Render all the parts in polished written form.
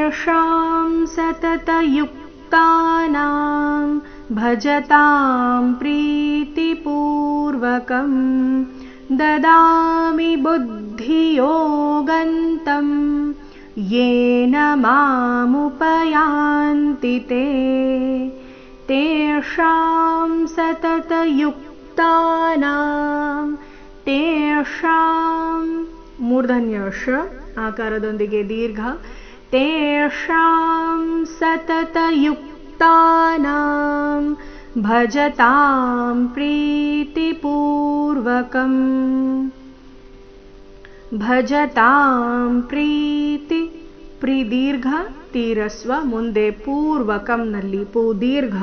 तेषां सततयुक्तानां भजतां प्रीतिपूर्वकं ददामि बुद्धियोगन्तं येन मामुपयान्ति ते तेषां सततयुक्तानां तेषां ಮೂರ್ಧನ್ಯ ಶ ಆಕಾರದೊಂದಿಗೆ ದೀರ್ಘ तेषां सततयुक्तानां भजतां प्रीतिपूर्वकं ಭಜತಾಂ ಪ್ರೀತಿ ಪ್ರಿದೀರ್ಘ ತೀರಸ್ವ ಮುಂದೆ ಪೂರ್ವಕಂನಲ್ಲಿ ಪೂದೀರ್ಘ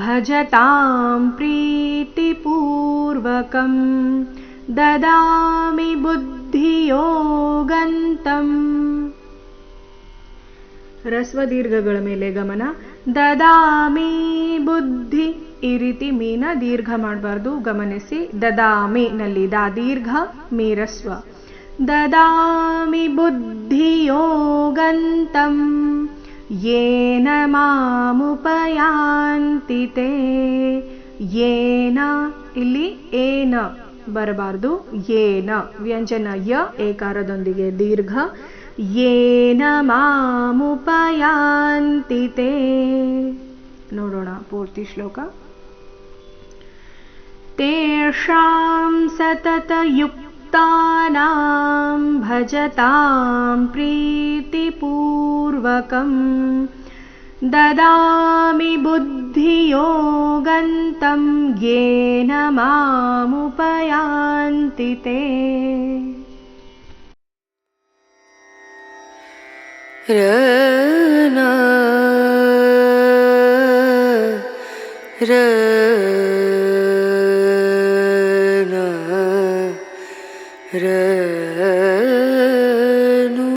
ಭಜತಾಂ ಪ್ರೀತಿಪೂರ್ವಕಂ ದದಾಮಿ ಬುದ್ಧಿಯೋಗಂತಂ ರಸ್ವ ದೀರ್ಘಗಳ ಮೇಲೆ ಗಮನ ದದಾಮಿ ಬುದ್ಧಿ ಈ ರೀತಿ ಮೀನ ದೀರ್ಘ ಮಾಡಬಾರ್ದು ಗಮನಿಸಿ ದದಾಮಿ ನಲ್ಲಿ ದಾ ದೀರ್ಘ ಮೀರಸ್ವ ದದಾಮಿ ಬುದ್ಧಿಯೋಗಂತಂ ಯೇನ ಮಾಮುಪಯಾಂತಿ ತೇ ಯೇನ ಇಲ್ಲಿ ಏನ ಬರಬಾರ್ದು ಯೇನ ವ್ಯಂಜನ ಯ ಏಕಾರದೊಂದಿಗೆ ದೀರ್ಘ ಯೇನ ಮಾಮುಪಯಾಂತಿ ತೇ ನೋಡೋಣ ಪೂರ್ತಿ ಶ್ಲೋಕ ತೇಷಾಂ ಸತತಯುಕ್ತಾನಾಂ ಭಜತಾಂ ಪ್ರೀತಿಪೂರ್ವಕಂ ದದಾಮಿ ಬುದ್ಧಿಯೋಗಂತಂ ಯೇನ ಮಾಮುಪಯಾಂತಿ ತೇ ರನ ರನ ರ